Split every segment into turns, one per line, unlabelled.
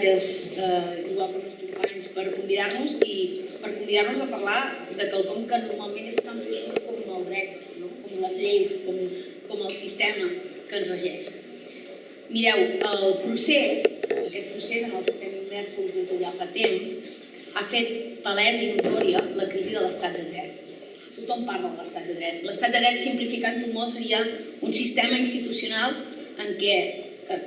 gràcies igual per als companys per convidar-nos i per convidar-nos a parlar de quelcom que normalment és tan feixut com el dret, com les lleis, com el sistema que ens regeix. Mireu, aquest procés en el que estem immersos des de ja fa temps ha fet palesa i notòria la crisi de l'estat de dret. Tothom parla de l'estat de dret. L'estat de dret, simplificant-ho molt, seria un sistema institucional en què,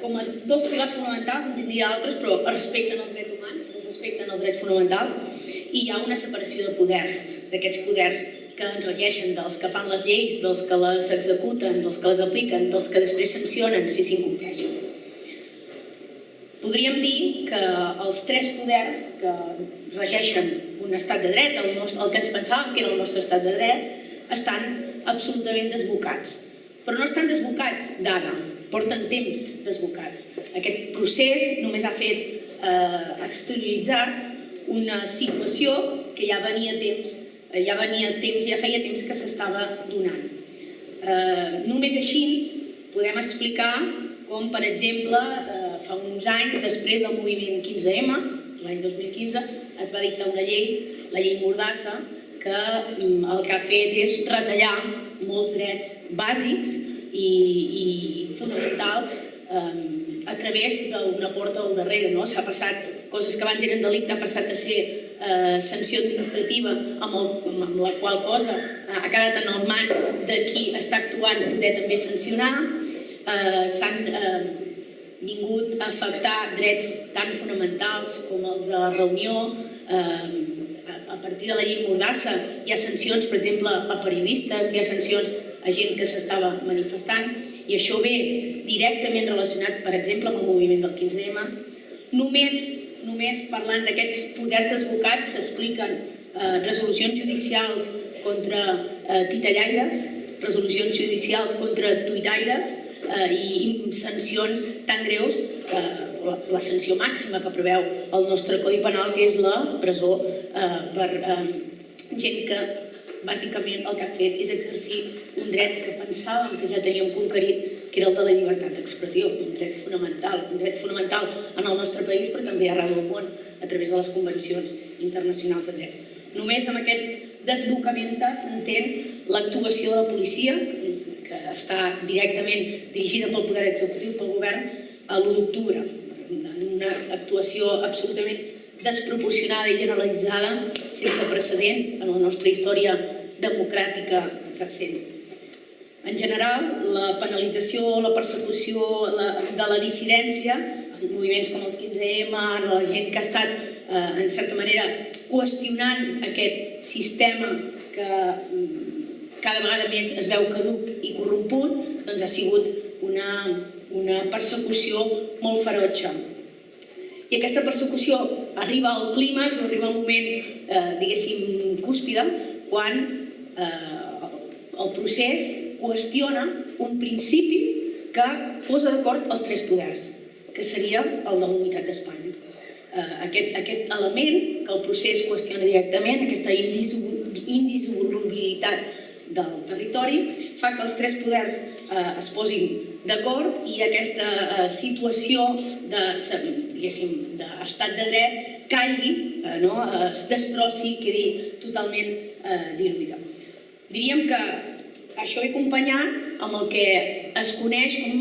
com a dos pilars fonamentals, en tindria altres, però es respecten els drets humans, es respecten els drets fonamentals, i hi ha una separació de poders, d'aquests poders que ens regeixen, dels que fan les lleis, dels que les executen, dels que les apliquen, dels que després sancionen si s'incompleixen. Podríem dir que els tres poders que regeixen un estat de dret, el que ens pensàvem que era el nostre estat de dret, estan absolutament desbocats. Però no estan desbocats d'ara, porten temps desbocats. Aquest procés només ha fet exterioritzar una situació que ja feia temps que s'estava donant. Només així podem explicar com, per exemple, fa uns anys, després del moviment 15M, l'any 2015, es va dictar una llei, la llei Mordassa, que el que ha fet és retallar molts drets bàsics i fonamentals a través d'una porta al darrere. S'ha passat, coses que abans eren delicte, ha passat a ser sanció administrativa, amb la qual cosa ha quedat en mans de qui està actuant poder també sancionar. S'han vingut a afectar drets tan fonamentals com els de reunió. A partir de la llei Mordassa hi ha sancions, per exemple, a periodistes, hi ha sancions a gent que s'estava manifestant, i això ve directament relacionat, per exemple, amb el moviment del 15M. Només parlant d'aquests poders desbocats s'expliquen resolucions judicials contra titellaires, resolucions judicials contra tuitaires i sancions tan greus, la sanció màxima que preveu el nostre Codi Penal, que és la presó per gent que bàsicament el que ha fet és exercir un dret que pensàvem que ja teníem conquerit, que era el de la llibertat d'expressió. És un dret fonamental en el nostre país, però també arreu del món, a través de les convencions internacionals de dret. Només amb aquest desbocament s'entén l'actuació de la policia, que està directament dirigida pel poder executiu, pel govern, a l'1 d'octubre, una actuació absolutament desproporcionada i generalitzada, sense precedents en la nostra història democràtica recent. En general, la penalització, la persecució de la dissidència, en moviments com els 15M, en la gent que ha estat, en certa manera, qüestionant aquest sistema que cada vegada més es veu caduc i corromput, doncs ha sigut una persecució molt ferotge. I aquesta persecució arriba al clímax, o arriba al moment, diguéssim, cúspide, quan el procés qüestiona un principi que posa d'acord els tres poders, que seria el de la unitat d'Espanya. Aquest element que el procés qüestiona directament, aquesta indissolubilitat del territori, fa que els tres poders es posin d'acord i aquesta situació d'estat de dret caigui, es destrossi, quedi totalment diluïda. Diríem que això ve acompanyat amb el que es coneix com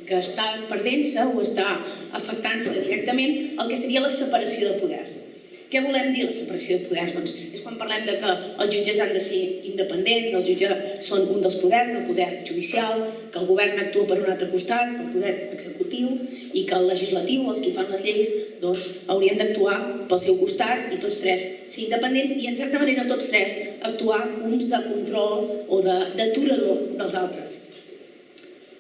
que està perdent-se o està afectant-se directament el que seria la separació de poders. Què volem dir la separació de poders? Doncs és quan parlem que els jutges han de ser independents, els jutges són un dels poders, el poder judicial, que el govern actua per un altre costat, pel poder executiu, i que el legislatiu, els que fan les lleis, haurien d'actuar pel seu costat i tots tres ser independents i, en certa manera, tots tres actuar uns de control o d'aturador dels altres.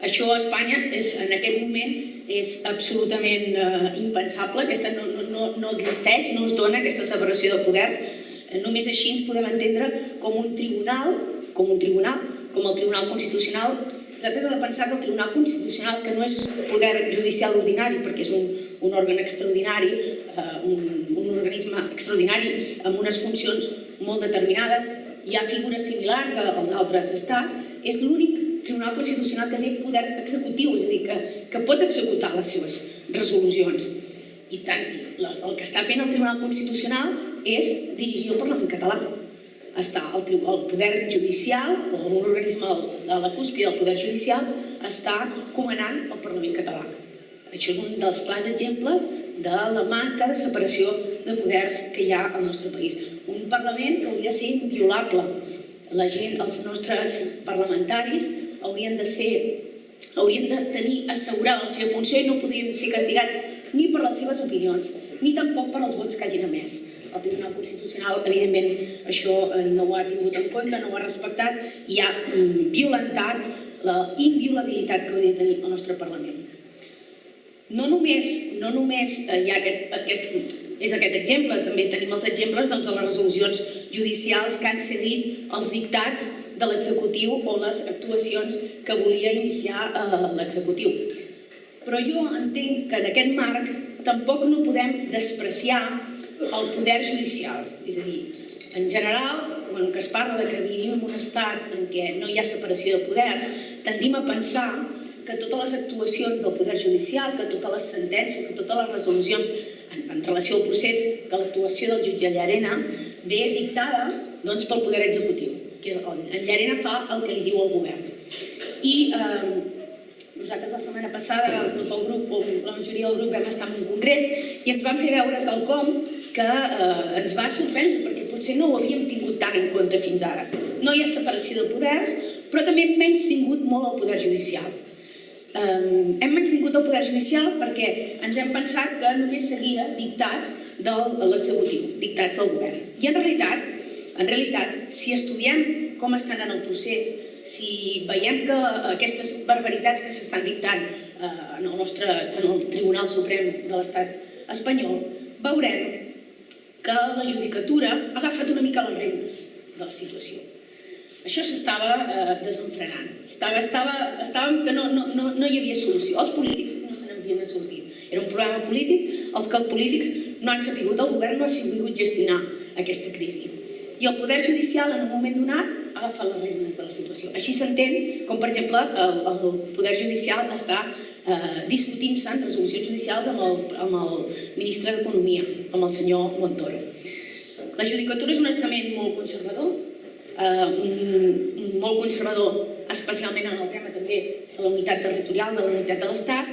Això a Espanya, en aquest moment, és absolutament impensable, no existeix, no es dona aquesta separació de poders. Només així ens podem entendre com un tribunal, com el Tribunal Constitucional. Tracta de pensar que el Tribunal Constitucional, que no és poder judicial ordinari, perquè és un òrgan extraordinari, un organisme extraordinari amb unes funcions molt determinades, hi ha figures similars als altres estats, és l'únic Tribunal Constitucional que té poder executiu, és a dir, que pot executar les seves resolucions. I el que està fent el Tribunal Constitucional és dirigir el Parlament català. Està el poder judicial, o un organisme de la cúspide del poder judicial, està comandant el Parlament català. Això és un dels clars exemples de la manca de separació de poders que hi ha al nostre país. Un Parlament que hauria de ser inviolable. Els nostres parlamentaris haurien de tenir assegurada la seva funció i no podrien ser castigats ni per les seves opinions, ni tampoc per els vots que hagin emès. El Tribunal Constitucional, evidentment, això no ho ha tingut en compte, no ho ha respectat i ha violentat la inviolabilitat que hauria de tenir el nostre Parlament. No només hi ha aquest exemple, també tenim els exemples de les resolucions judicials que han seguit els dictats de l'executiu o les actuacions que volia iniciar l'executiu. Però jo entenc que en aquest marc tampoc no podem despreciar el poder judicial. És a dir, en general, quan es parla que vivim en un estat en què no hi ha separació de poders, tendim a pensar que totes les actuacions del poder judicial, que totes les sentències, que totes les resolucions en relació al procés, que l'actuació del jutge Llarena ve dictada pel poder executiu, que és on en Llarena fa el que li diu el govern. I nosaltres la setmana passada, tot el grup, o la majoria del grup, vam estar en un congrés i ens van fer veure quelcom que ens va sorprendre, perquè potser no ho havíem tingut tant en compte fins ara. No hi ha separació de poders, però també hem menystingut molt el poder judicial. Hem menystingut el poder judicial perquè ens hem pensat que només seguia dictats de l'executiu, dictats del govern. I en realitat, si estudiem com estan en el procés, si veiem que aquestes barbaritats que s'estan dictant en el Tribunal Suprem de l'Estat espanyol, veurem que la judicatura ha agafat una mica les regnes de la situació. Això s'estava desenfrenant. Estàvem que no hi havia solució. Els polítics no se n'havien de sortir. Era un problema polític, els que els polítics no han sabut, el govern no ha sabut gestionar aquesta crisi. I el poder judicial, en un moment donat, ha agafat les regnes de la situació. Així s'entén com, per exemple, el poder judicial està discutint-se en resolucions judicials amb el ministre d'Economia, amb el senyor Montoro. La judicatura és un estament molt conservador, especialment en el tema també de la unitat territorial, de la unitat de l'Estat,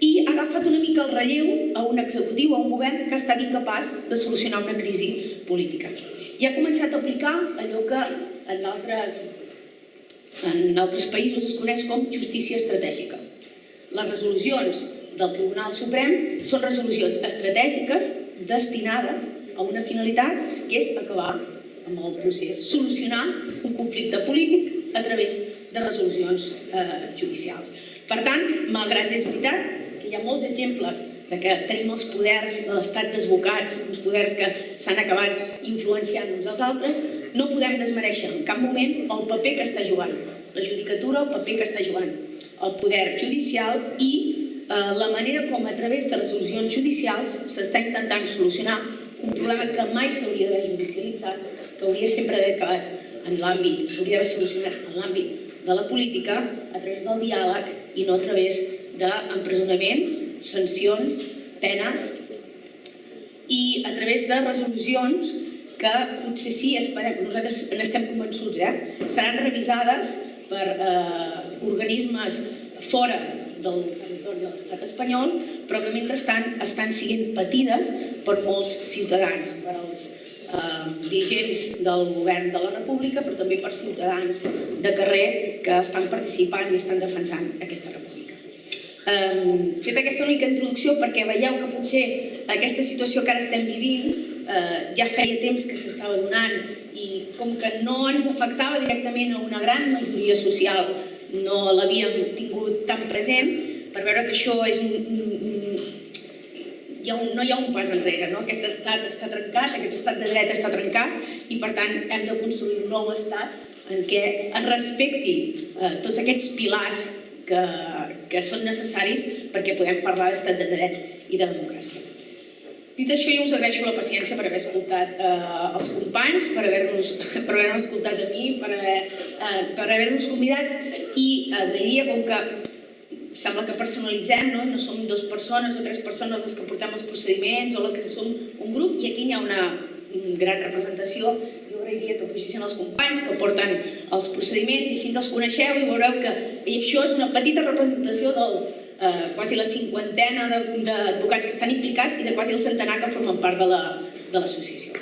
i ha agafat una mica el relleu a un executiu, a un govern que ha estat incapaç de solucionar una crisi política. I ha començat a aplicar allò que en altres països es coneix com justícia estratègica. Les resolucions del Tribunal Suprem són resolucions estratègiques destinades a una finalitat que és acabar amb el procés, solucionar un conflicte polític a través de resolucions judicials. Per tant, malgrat és veritat que hi ha molts exemples de que tenim els poders de l'Estat desbocats, uns poders que s'han acabat influenciant uns als altres, no podem desmereixer en cap moment el paper que està jugant la judicatura, el paper que està jugant el poder judicial i la manera com a través de resolucions judicials s'està intentant solucionar un problema que mai s'hauria d'haver judicialitzat, que hauria sempre d'haver acabat en l'àmbit, s'hauria d'haver solucionat en l'àmbit de la política a través del diàleg i no a través d'empresonaments, sancions, penes i a través de resolucions que potser sí, esperem, nosaltres n'estem convençuts, seran revisades per organismes fora del territori de l'estat espanyol, però que mentrestant estan sent patides per molts ciutadans, per als dirigents del govern de la República, però també per ciutadans de carrer que estan participant i estan defensant aquesta República. Fet aquesta única introducció perquè veieu que potser aquesta situació que ara estem vivint ja feia temps que s'estava donant i com que no ens afectava directament a una gran majoria social, no l'havíem tingut tan present, per veure que això és no hi ha un pas enrere, aquest estat està trencat, aquest estat de dret està trencat i per tant hem de construir un nou estat en què es respecti tots aquests pilars que són necessaris perquè podem parlar d'estat de dret i de democràcia. Dit això, jo us agraeixo la paciència per haver escoltat els companys, per haver-nos escoltat a mi, per haver-nos convidats i agrairia, com que sembla que personalitzem, no som 2 persones o 3 persones les que portem els procediments o les que som un grup, i aquí hi ha una gran representació. Jo agrairia que pugessin els companys que porten els procediments i així els coneixeu i veureu que això és una petita representació del quasi la 50ena d'advocats que estan implicats i de quasi el centenar que formen part de l'associació.